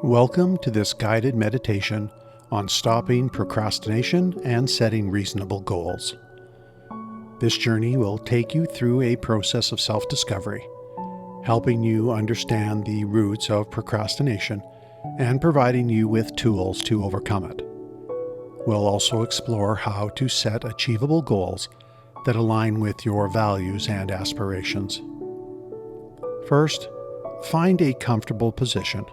Welcome to this guided meditation on stopping procrastination and setting reasonable goals. This journey will take you through a process of self-discovery, helping you understand the roots of procrastination and providing you with tools to overcome it. We'll also explore how to set achievable goals that align with your values and aspirations. First, find a comfortable position,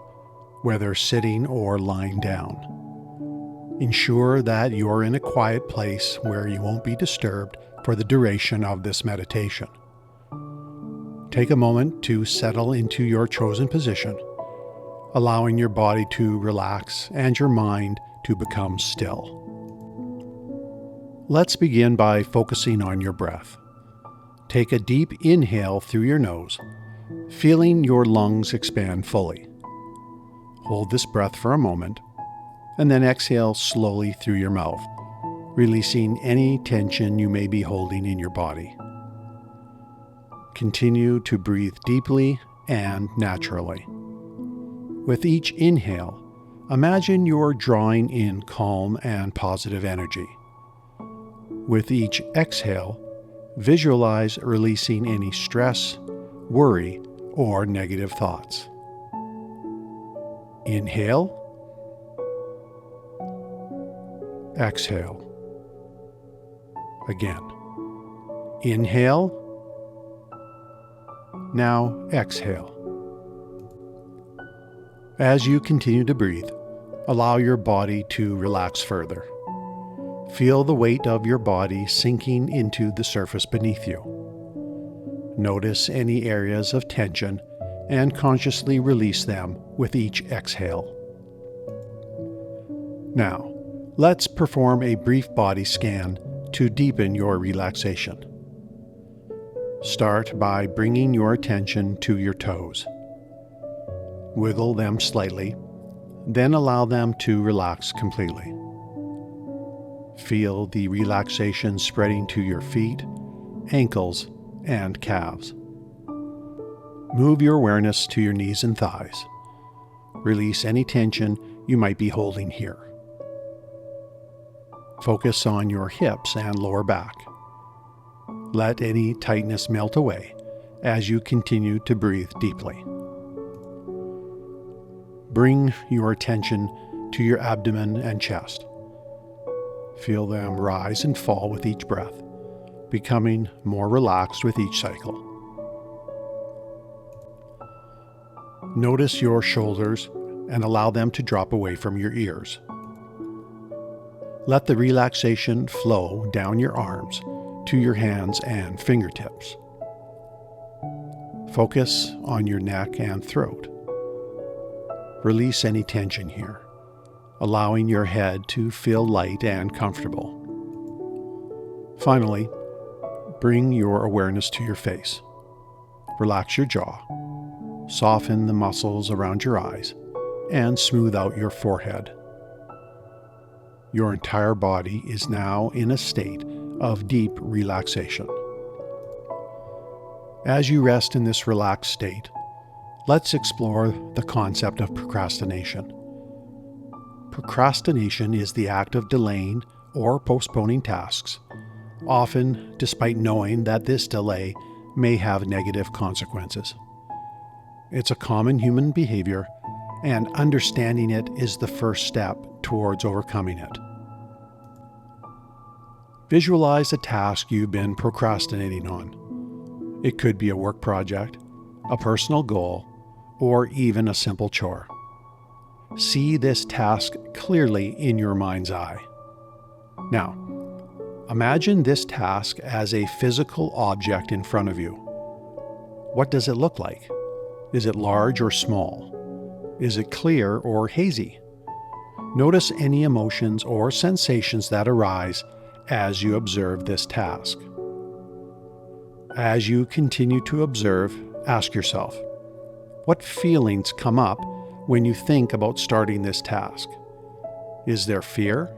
whether sitting or lying down. Ensure that you're in a quiet place where you won't be disturbed for the duration of this meditation. Take a moment to settle into your chosen position, allowing your body to relax and your mind to become still. Let's begin by focusing on your breath. Take a deep inhale through your nose, feeling your lungs expand fully. Hold this breath for a moment, and then exhale slowly through your mouth, releasing any tension you may be holding in your body. Continue to breathe deeply and naturally. With each inhale, imagine you're drawing in calm and positive energy. With each exhale, visualize releasing any stress, worry, or negative thoughts. Inhale. Exhale. Again. Inhale. Now exhale. As you continue to breathe, allow your body to relax further. Feel the weight of your body sinking into the surface beneath you. Notice any areas of tension and consciously release them with each exhale. Now, let's perform a brief body scan to deepen your relaxation. Start by bringing your attention to your toes. Wiggle them slightly, then allow them to relax completely. Feel the relaxation spreading to your feet, ankles, and calves. Move your awareness to your knees and thighs. Release any tension you might be holding here. Focus on your hips and lower back. Let any tightness melt away as you continue to breathe deeply. Bring your attention to your abdomen and chest. Feel them rise and fall with each breath, becoming more relaxed with each cycle. Notice your shoulders and allow them to drop away from your ears. Let the relaxation flow down your arms to your hands and fingertips. Focus on your neck and throat. Release any tension here, allowing your head to feel light and comfortable. Finally, bring your awareness to your face. Relax your jaw. Soften the muscles around your eyes and smooth out your forehead. Your entire body is now in a state of deep relaxation. As you rest in this relaxed state, let's explore the concept of procrastination. Procrastination is the act of delaying or postponing tasks, often despite knowing that this delay may have negative consequences. It's a common human behavior, and understanding it is the first step towards overcoming it. Visualize a task you've been procrastinating on. It could be a work project, a personal goal, or even a simple chore. See this task clearly in your mind's eye. Now, imagine this task as a physical object in front of you. What does it look like? Is it large or small? Is it clear or hazy? Notice any emotions or sensations that arise as you observe this task. As you continue to observe, ask yourself, what feelings come up when you think about starting this task? Is there fear,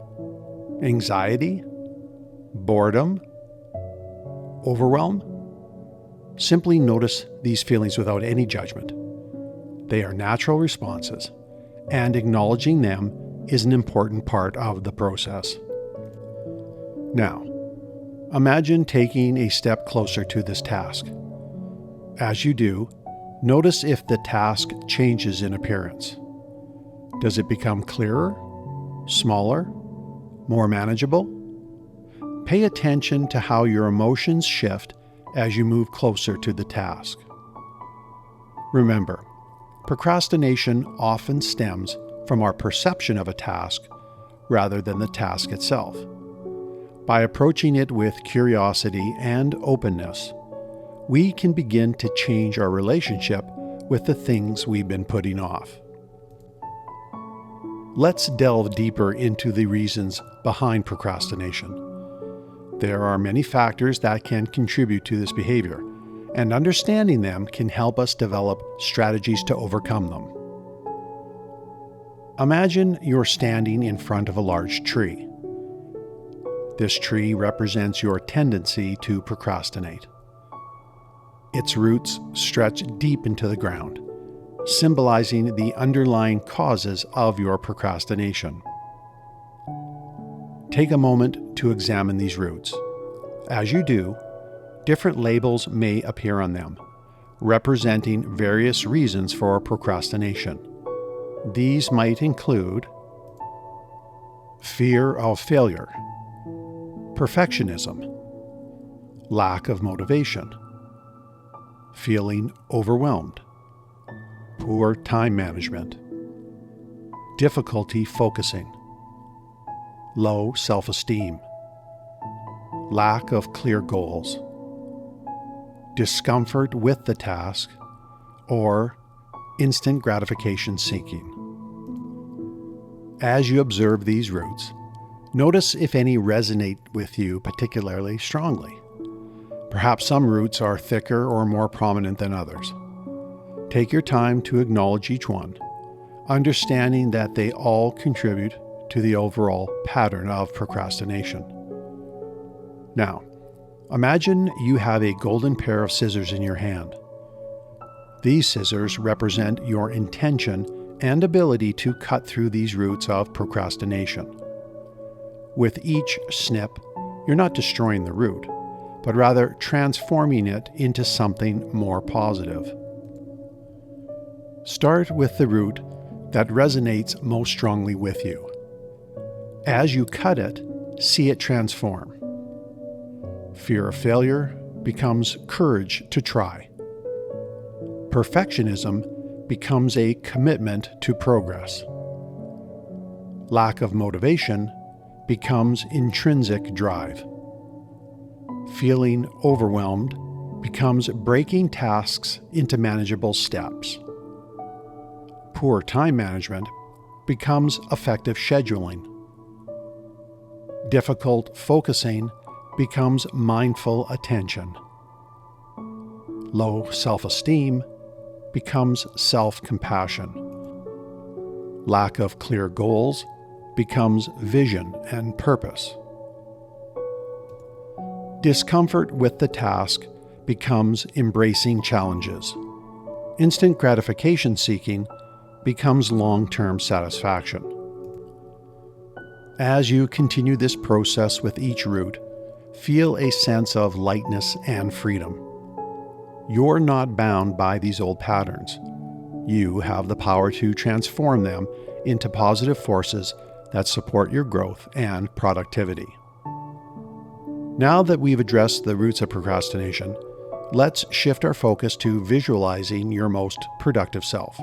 anxiety, boredom, overwhelm? Simply notice these feelings without any judgment. They are natural responses, and acknowledging them is an important part of the process. Now, imagine taking a step closer to this task. As you do, notice if the task changes in appearance. Does it become clearer, smaller, more manageable? Pay attention to how your emotions shift as you move closer to the task. Remember, procrastination often stems from our perception of a task rather than the task itself. By approaching it with curiosity and openness, we can begin to change our relationship with the things we've been putting off. Let's delve deeper into the reasons behind procrastination. There are many factors that can contribute to this behavior, and understanding them can help us develop strategies to overcome them. Imagine you're standing in front of a large tree. This tree represents your tendency to procrastinate. Its roots stretch deep into the ground, symbolizing the underlying causes of your procrastination. Take a moment to examine these roots. As you do, different labels may appear on them, representing various reasons for procrastination. These might include fear of failure, perfectionism, lack of motivation, feeling overwhelmed, poor time management, difficulty focusing, low self-esteem, lack of clear goals, discomfort with the task, or instant gratification seeking. As you observe these roots, notice if any resonate with you particularly strongly. Perhaps some roots are thicker or more prominent than others. Take your time to acknowledge each one, understanding that they all contribute to the overall pattern of procrastination. Now, imagine you have a golden pair of scissors in your hand. These scissors represent your intention and ability to cut through these roots of procrastination. With each snip, you're not destroying the root, but rather transforming it into something more positive. Start with the root that resonates most strongly with you. As you cut it, see it transform. Fear of failure becomes courage to try. Perfectionism becomes a commitment to progress. Lack of motivation becomes intrinsic drive. Feeling overwhelmed becomes breaking tasks into manageable steps. Poor time management becomes effective scheduling. Difficult focusing becomes mindful attention. Low self-esteem becomes self-compassion. Lack of clear goals becomes vision and purpose. Discomfort with the task becomes embracing challenges. Instant gratification seeking becomes long-term satisfaction. As you continue this process with each root, feel a sense of lightness and freedom. You're not bound by these old patterns. You have the power to transform them into positive forces that support your growth and productivity. Now that we've addressed the roots of procrastination, let's shift our focus to visualizing your most productive self.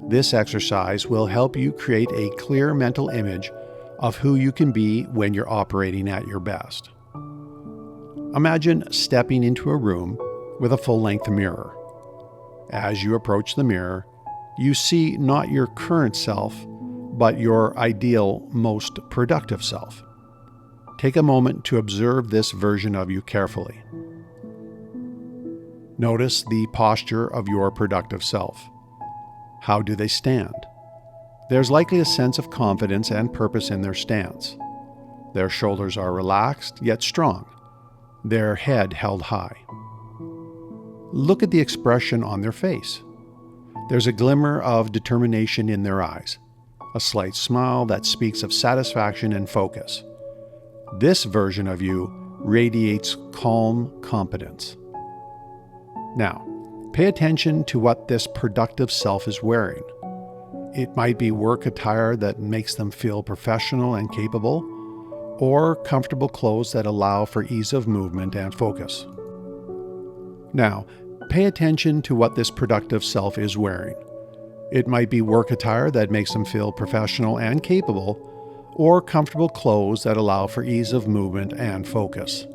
This exercise will help you create a clear mental image of who you can be when you're operating at your best. Imagine stepping into a room with a full-length mirror. As you approach the mirror, you see not your current self, but your ideal, most productive self. Take a moment to observe this version of you carefully. Notice the posture of your productive self. How do they stand? There's likely a sense of confidence and purpose in their stance. Their shoulders are relaxed yet strong, their head held high. Look at the expression on their face. There's a glimmer of determination in their eyes, a slight smile that speaks of satisfaction and focus. This version of you radiates calm competence. Now, pay attention to what this productive self is wearing. It might be work attire that makes them feel professional and capable, or comfortable clothes that allow for ease of movement and focus. Now, pay attention to what this productive self is wearing. It might be work attire that makes them feel professional and capable, or comfortable clothes that allow for ease of movement and focus.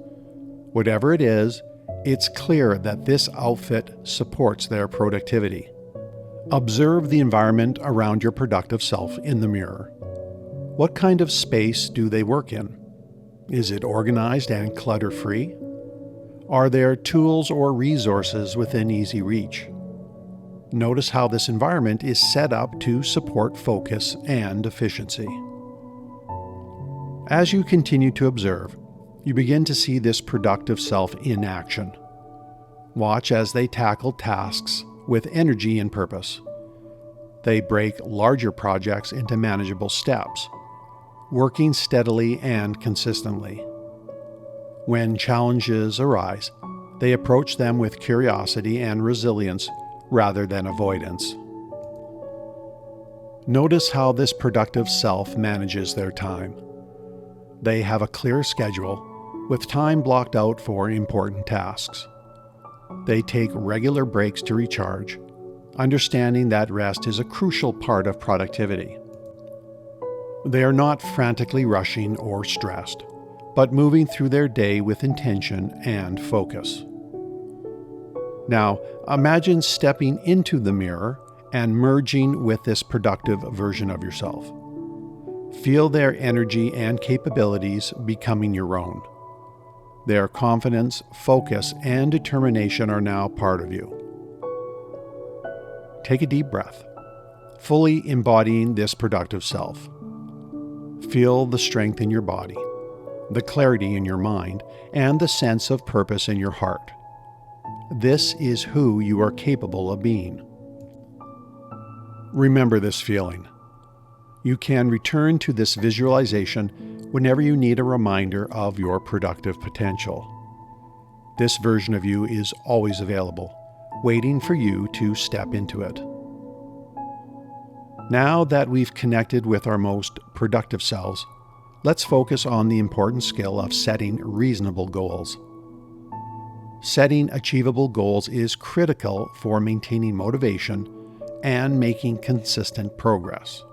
Whatever it is, it's clear that this outfit supports their productivity. Observe the environment around your productive self in the mirror. What kind of space do they work in? Is it organized and clutter-free? Are there tools or resources within easy reach? Notice how this environment is set up to support focus and efficiency. As you continue to observe, you begin to see this productive self in action. Watch as they tackle tasks with energy and purpose. They break larger projects into manageable steps, working steadily and consistently. When challenges arise, they approach them with curiosity and resilience rather than avoidance. Notice how this productive self manages their time. They have a clear schedule, with time blocked out for important tasks. They take regular breaks to recharge, understanding that rest is a crucial part of productivity. They are not frantically rushing or stressed, but moving through their day with intention and focus. Now, imagine stepping into the mirror and merging with this productive version of yourself. Feel their energy and capabilities becoming your own. Their confidence, focus, and determination are now part of you. Take a deep breath, fully embodying this productive self. Feel the strength in your body, the clarity in your mind, and the sense of purpose in your heart. This is who you are capable of being. Remember this feeling. You can return to this visualization whenever you need a reminder of your productive potential. This version of you is always available, waiting for you to step into it. Now that we've connected with our most productive selves, let's focus on the important skill of setting reasonable goals. Setting achievable goals is critical for maintaining motivation and making consistent progress.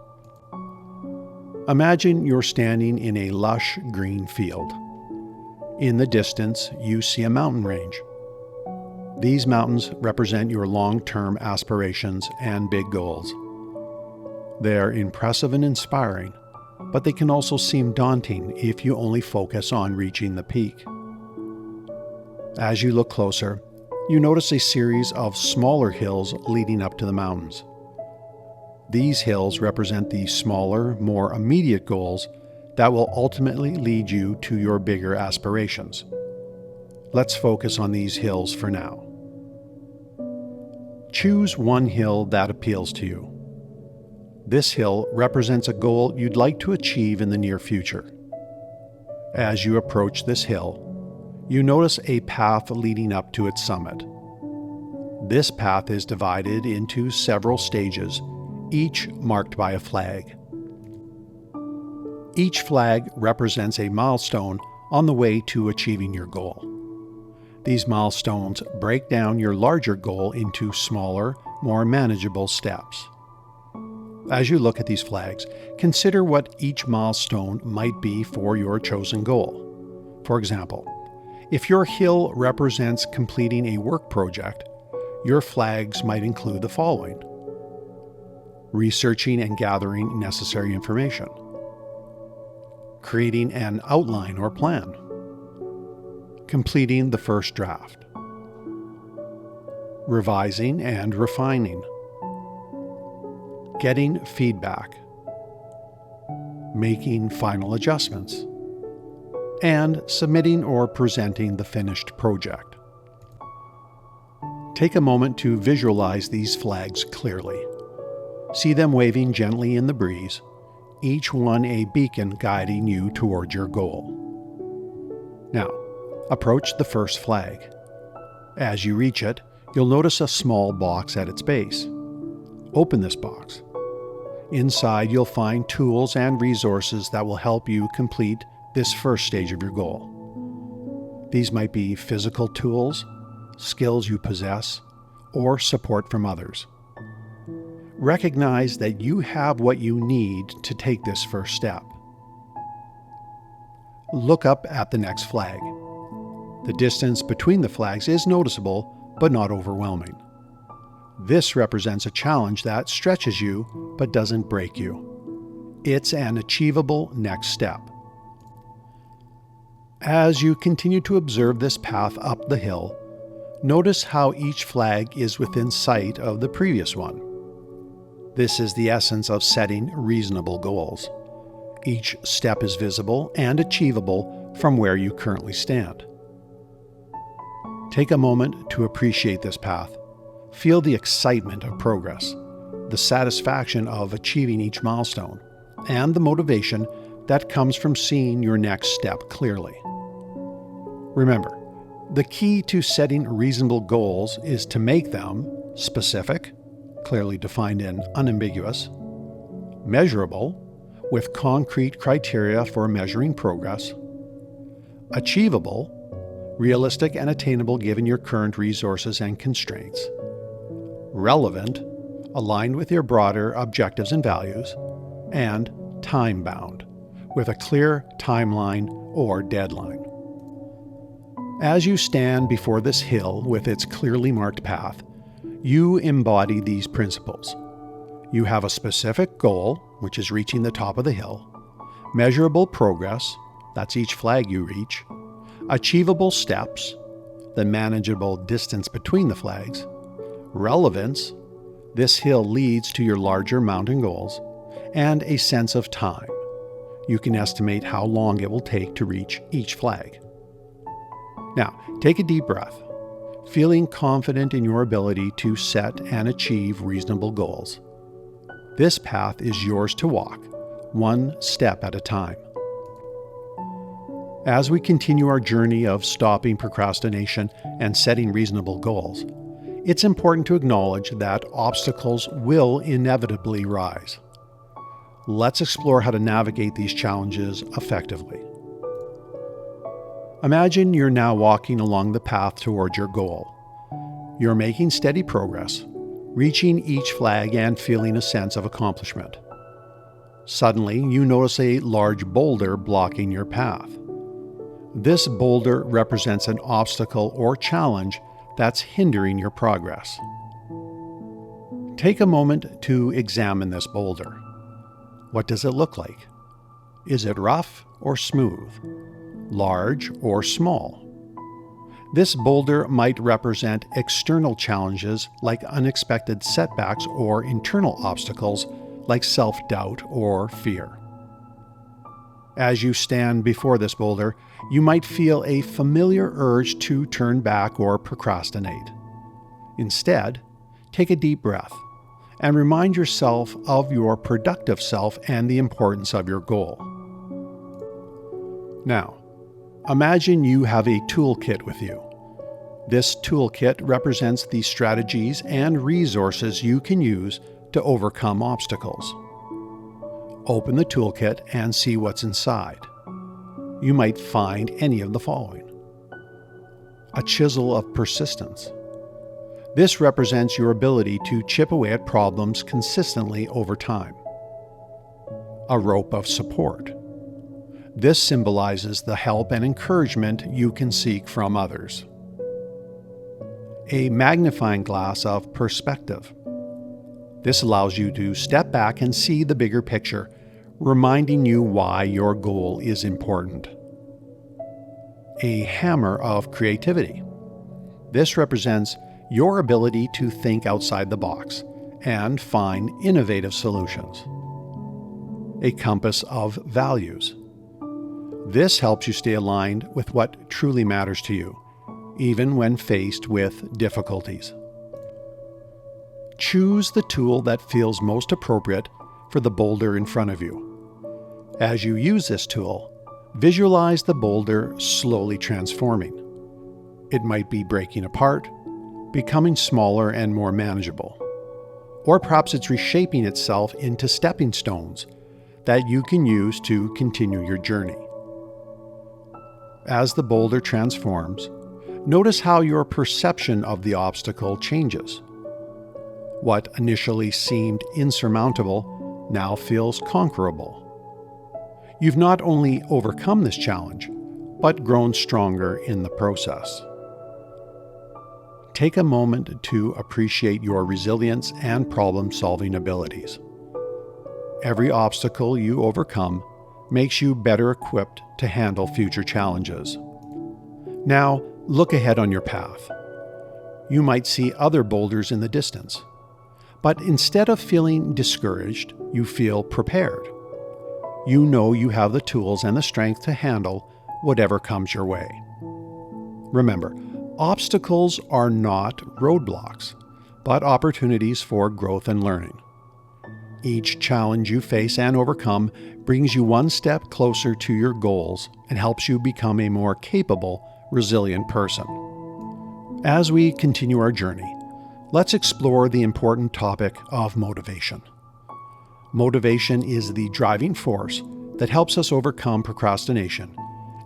Imagine you're standing in a lush green field. In the distance, you see a mountain range. These mountains represent your long-term aspirations and big goals. They're impressive and inspiring, but they can also seem daunting if you only focus on reaching the peak. As you look closer, you notice a series of smaller hills leading up to the mountains. These hills represent the smaller, more immediate goals that will ultimately lead you to your bigger aspirations. Let's focus on these hills for now. Choose one hill that appeals to you. This hill represents a goal you'd like to achieve in the near future. As you approach this hill, you notice a path leading up to its summit. This path is divided into several stages, each marked by a flag. Each flag represents a milestone on the way to achieving your goal. These milestones break down your larger goal into smaller, more manageable steps. As you look at these flags, consider what each milestone might be for your chosen goal. For example, if your hill represents completing a work project, your flags might include the following: researching and gathering necessary information, creating an outline or plan, completing the first draft, revising and refining, getting feedback, making final adjustments, and submitting or presenting the finished project. Take a moment to visualize these flags clearly. See them waving gently in the breeze, each one a beacon guiding you toward your goal. Now, approach the first flag. As you reach it, you'll notice a small box at its base. Open this box. Inside, you'll find tools and resources that will help you complete this first stage of your goal. These might be physical tools, skills you possess, or support from others. Recognize that you have what you need to take this first step. Look up at the next flag. The distance between the flags is noticeable, but not overwhelming. This represents a challenge that stretches you, but doesn't break you. It's an achievable next step. As you continue to observe this path up the hill, notice how each flag is within sight of the previous one. This is the essence of setting reasonable goals. Each step is visible and achievable from where you currently stand. Take a moment to appreciate this path. Feel the excitement of progress, the satisfaction of achieving each milestone, and the motivation that comes from seeing your next step clearly. Remember, the key to setting reasonable goals is to make them specific, clearly defined and unambiguous, measurable, with concrete criteria for measuring progress, achievable, realistic and attainable given your current resources and constraints, relevant, aligned with your broader objectives and values, and time-bound, with a clear timeline or deadline. As you stand before this hill with its clearly marked path, you embody these principles. You have a specific goal, which is reaching the top of the hill, measurable progress, that's each flag you reach, achievable steps, the manageable distance between the flags, relevance, this hill leads to your larger mountain goals, and a sense of time. You can estimate how long it will take to reach each flag. Now, take a deep breath, feeling confident in your ability to set and achieve reasonable goals. This path is yours to walk, one step at a time. As we continue our journey of stopping procrastination and setting reasonable goals, it's important to acknowledge that obstacles will inevitably rise. Let's explore how to navigate these challenges effectively. Imagine you're now walking along the path toward your goal. You're making steady progress, reaching each flag and feeling a sense of accomplishment. Suddenly, you notice a large boulder blocking your path. This boulder represents an obstacle or challenge that's hindering your progress. Take a moment to examine this boulder. What does it look like? Is it rough or smooth? Large or small? This boulder might represent external challenges like unexpected setbacks or internal obstacles like self-doubt or fear. As you stand before this boulder, you might feel a familiar urge to turn back or procrastinate. Instead, take a deep breath and remind yourself of your productive self and the importance of your goal. Now, imagine you have a toolkit with you. This toolkit represents the strategies and resources you can use to overcome obstacles. Open the toolkit and see what's inside. You might find any of the following. A chisel of persistence. This represents your ability to chip away at problems consistently over time. A rope of support. This symbolizes the help and encouragement you can seek from others. A magnifying glass of perspective. This allows you to step back and see the bigger picture, reminding you why your goal is important. A hammer of creativity. This represents your ability to think outside the box and find innovative solutions. A compass of values. This helps you stay aligned with what truly matters to you, even when faced with difficulties. choose the tool that feels most appropriate for the boulder in front of you. As you use this tool, visualize the boulder slowly transforming. It might be breaking apart, becoming smaller and more manageable. Or perhaps it's reshaping itself into stepping stones that you can use to continue your journey. As the boulder transforms, notice how your perception of the obstacle changes. What initially seemed insurmountable now feels conquerable. You've not only overcome this challenge, but grown stronger in the process. Take a moment to appreciate your resilience and problem-solving abilities. Every obstacle you overcome makes you better equipped to handle future challenges. Now, look ahead on your path. You might see other boulders in the distance, but instead of feeling discouraged, you feel prepared. You know you have the tools and the strength to handle whatever comes your way. Remember, obstacles are not roadblocks, but opportunities for growth and learning. Each challenge you face and overcome brings you one step closer to your goals and helps you become a more capable, resilient person. As we continue our journey, let's explore the important topic of motivation. Motivation is the driving force that helps us overcome procrastination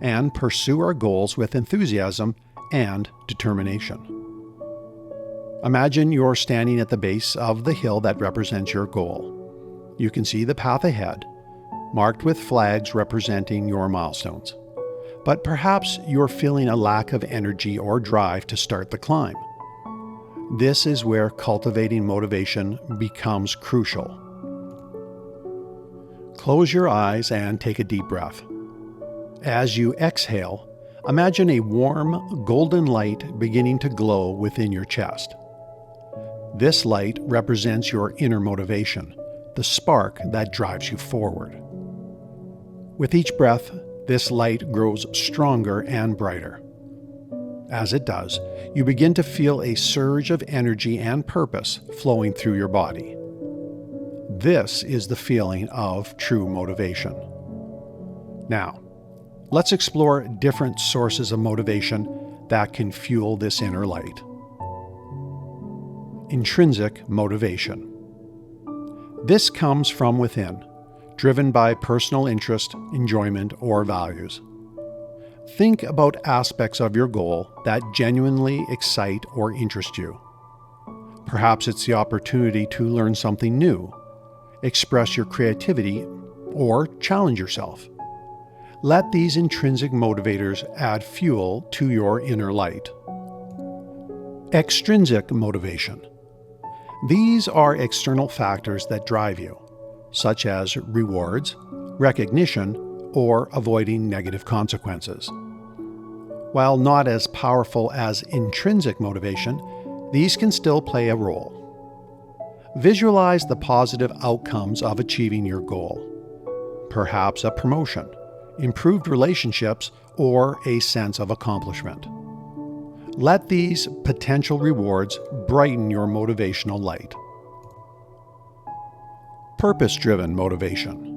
and pursue our goals with enthusiasm and determination. Imagine you're standing at the base of the hill that represents your goal. You can see the path ahead, marked with flags representing your milestones. But perhaps you're feeling a lack of energy or drive to start the climb. This is where cultivating motivation becomes crucial. Close your eyes and take a deep breath. As you exhale, imagine a warm, golden light beginning to glow within your chest. This light represents your inner motivation, the spark that drives you forward. With each breath, this light grows stronger and brighter. As it does, you begin to feel a surge of energy and purpose flowing through your body. This is the feeling of true motivation. Now, let's explore different sources of motivation that can fuel this inner light. Intrinsic motivation. This comes from within, driven by personal interest, enjoyment, or values. Think about aspects of your goal that genuinely excite or interest you. Perhaps it's the opportunity to learn something new, express your creativity, or challenge yourself. Let these intrinsic motivators add fuel to your inner light. Extrinsic motivation. These are external factors that drive you, such as rewards, recognition, or avoiding negative consequences. While not as powerful as intrinsic motivation, these can still play a role. Visualize the positive outcomes of achieving your goal. Perhaps a promotion, improved relationships, or a sense of accomplishment. Let these potential rewards brighten your motivational light. Purpose-driven motivation.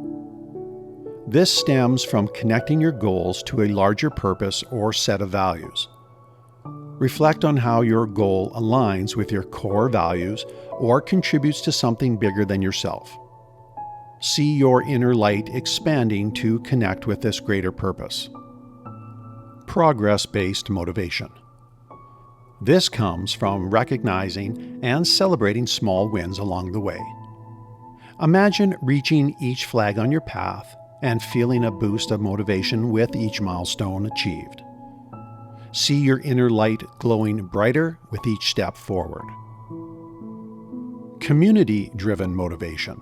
This stems from connecting your goals to a larger purpose or set of values. Reflect on how your goal aligns with your core values or contributes to something bigger than yourself. See your inner light expanding to connect with this greater purpose. Progress-based motivation. This comes from recognizing and celebrating small wins along the way. Imagine reaching each flag on your path and feeling a boost of motivation with each milestone achieved. See your inner light glowing brighter with each step forward. Community-driven motivation.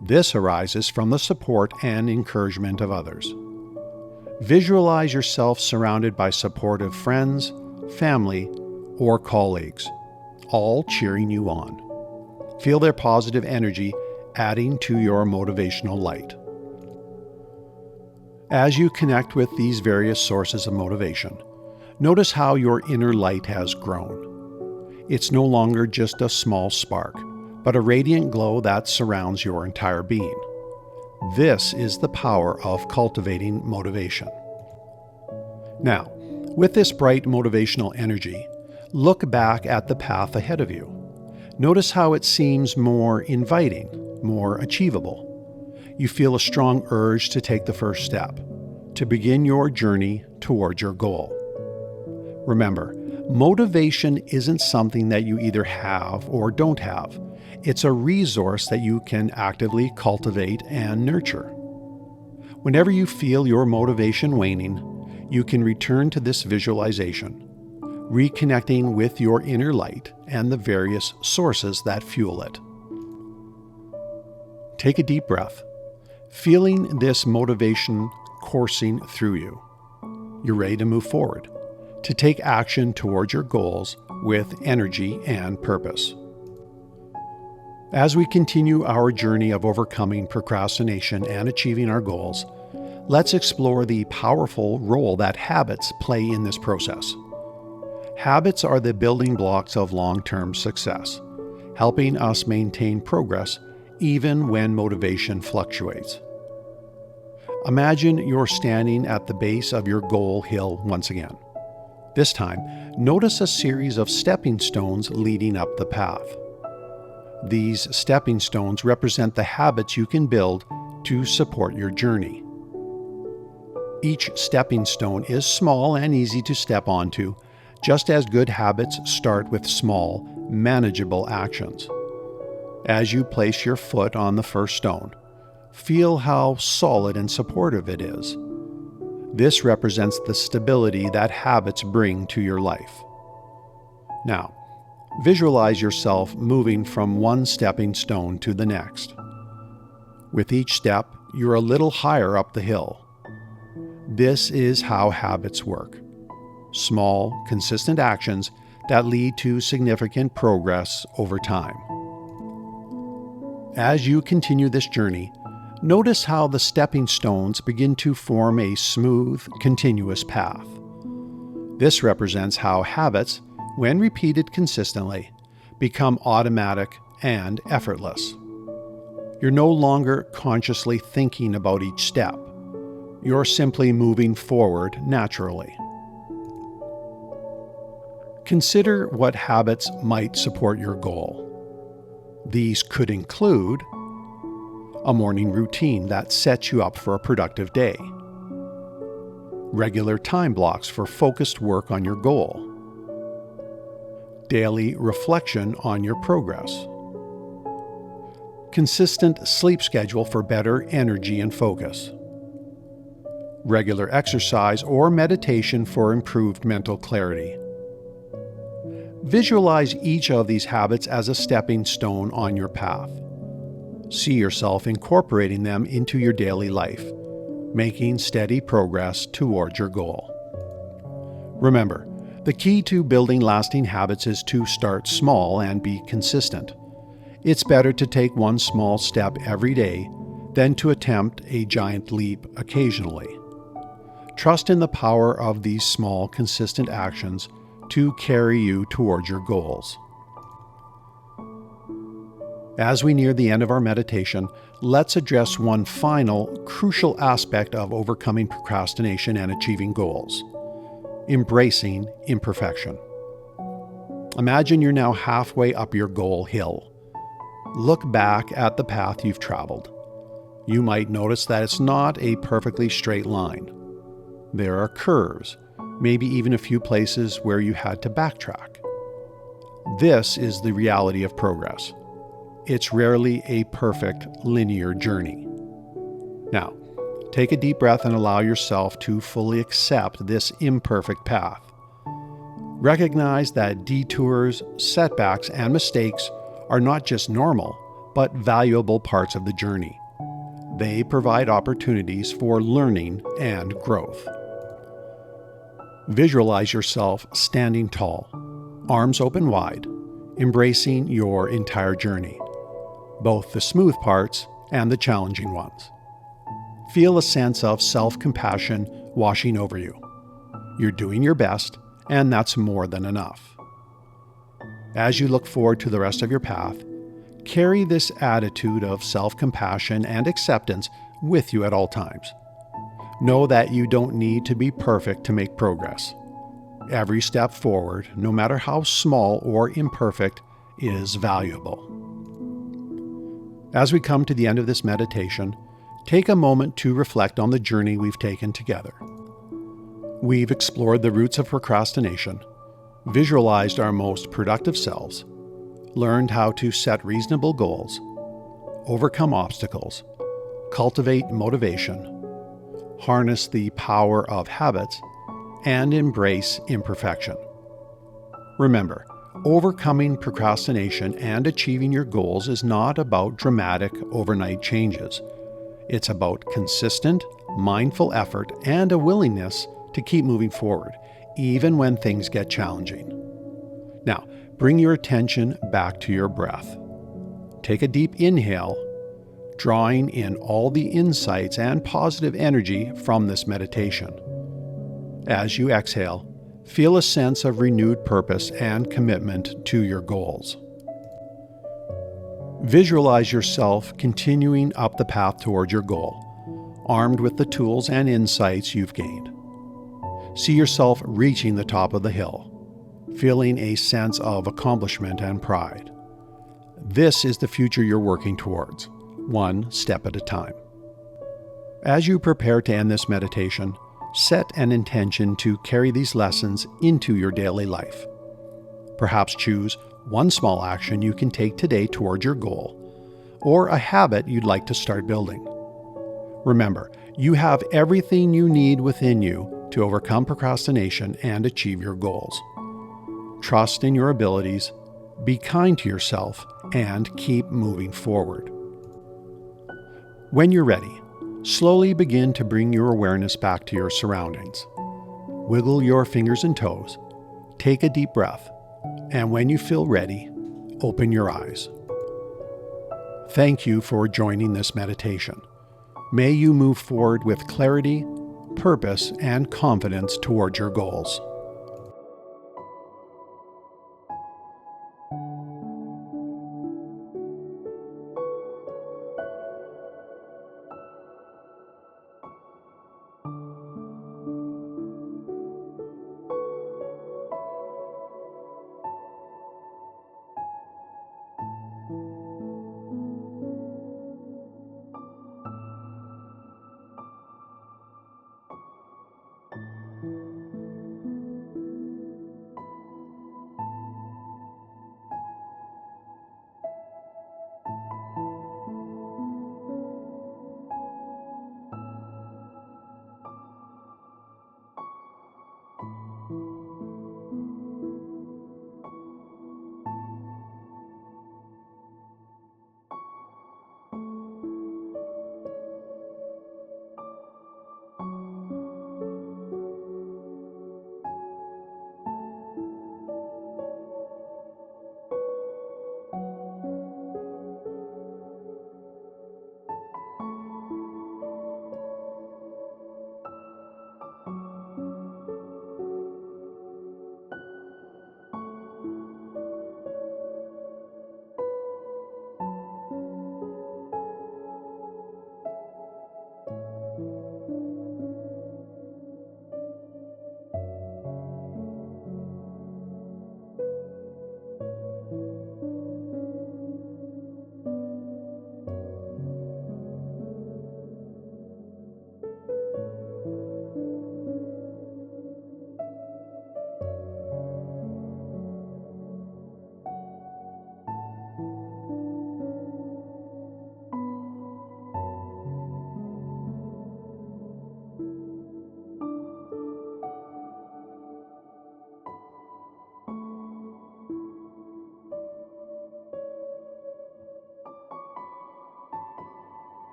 This arises from the support and encouragement of others. Visualize yourself surrounded by supportive friends, family, or colleagues, all cheering you on. Feel their positive energy adding to your motivational light. As you connect with these various sources of motivation, notice how your inner light has grown. It's no longer just a small spark, but a radiant glow that surrounds your entire being. This is the power of cultivating motivation. Now, with this bright motivational energy, look back at the path ahead of you. Notice how it seems more inviting, more achievable. You feel a strong urge to take the first step, to begin your journey towards your goal. Remember, motivation isn't something that you either have or don't have. It's a resource that you can actively cultivate and nurture. Whenever you feel your motivation waning, you can return to this visualization, reconnecting with your inner light and the various sources that fuel it. Take a deep breath, feeling this motivation coursing through you. You're ready to move forward, to take action towards your goals with energy and purpose. As we continue our journey of overcoming procrastination and achieving our goals, let's explore the powerful role that habits play in this process. Habits are the building blocks of long-term success, helping us maintain progress even when motivation fluctuates. Imagine you're standing at the base of your goal hill once again. This time, notice a series of stepping stones leading up the path. These stepping stones represent the habits you can build to support your journey. Each stepping stone is small and easy to step onto, just as good habits start with small, manageable actions. As you place your foot on the first stone, feel how solid and supportive it is. This represents the stability that habits bring to your life. Now, visualize yourself moving from one stepping stone to the next. With each step, you're a little higher up the hill. This is how habits work. Small, consistent actions that lead to significant progress over time. As you continue this journey, notice how the stepping stones begin to form a smooth, continuous path. This represents how habits, when repeated consistently, become automatic and effortless. You're no longer consciously thinking about each step. You're simply moving forward naturally. Consider what habits might support your goal. These could include a morning routine that sets you up for a productive day, regular time blocks for focused work on your goal, daily reflection on your progress, consistent sleep schedule for better energy and focus, regular exercise or meditation for improved mental clarity. Visualize each of these habits as a stepping stone on your path. See yourself incorporating them into your daily life, making steady progress towards your goal. Remember, the key to building lasting habits is to start small and be consistent. It's better to take one small step every day than to attempt a giant leap occasionally. Trust in the power of these small, consistent actions to carry you towards your goals. As we near the end of our meditation, let's address one final, crucial aspect of overcoming procrastination and achieving goals: embracing imperfection. Imagine you're now halfway up your goal hill. Look back at the path you've traveled. You might notice that it's not a perfectly straight line. There are curves, maybe even a few places where you had to backtrack. This is the reality of progress. It's rarely a perfect linear journey. Now, take a deep breath and allow yourself to fully accept this imperfect path. Recognize that detours, setbacks, and mistakes are not just normal, but valuable parts of the journey. They provide opportunities for learning and growth. Visualize yourself standing tall, arms open wide, embracing your entire journey, both the smooth parts and the challenging ones. Feel a sense of self-compassion washing over you. You're doing your best, and that's more than enough. As you look forward to the rest of your path, carry this attitude of self-compassion and acceptance with you at all times. Know that you don't need to be perfect to make progress. Every step forward, no matter how small or imperfect, is valuable. As we come to the end of this meditation, take a moment to reflect on the journey we've taken together. We've explored the roots of procrastination, visualized our most productive selves, learned how to set reasonable goals, overcome obstacles, cultivate motivation, harness the power of habits, and embrace imperfection. Remember, overcoming procrastination and achieving your goals is not about dramatic overnight changes. It's about consistent, mindful effort and a willingness to keep moving forward, even when things get challenging. Now, bring your attention back to your breath. Take a deep inhale, drawing in all the insights and positive energy from this meditation. As you exhale, feel a sense of renewed purpose and commitment to your goals. Visualize yourself continuing up the path toward your goal, armed with the tools and insights you've gained. See yourself reaching the top of the hill, feeling a sense of accomplishment and pride. This is the future you're working towards, one step at a time. As you prepare to end this meditation, set an intention to carry these lessons into your daily life. Perhaps choose one small action you can take today toward your goal, or a habit you'd like to start building. Remember, you have everything you need within you to overcome procrastination and achieve your goals. Trust in your abilities, be kind to yourself, and keep moving forward. When you're ready, slowly begin to bring your awareness back to your surroundings. Wiggle your fingers and toes, take a deep breath, and when you feel ready, open your eyes. Thank you for joining this meditation. May you move forward with clarity, purpose, and confidence toward your goals.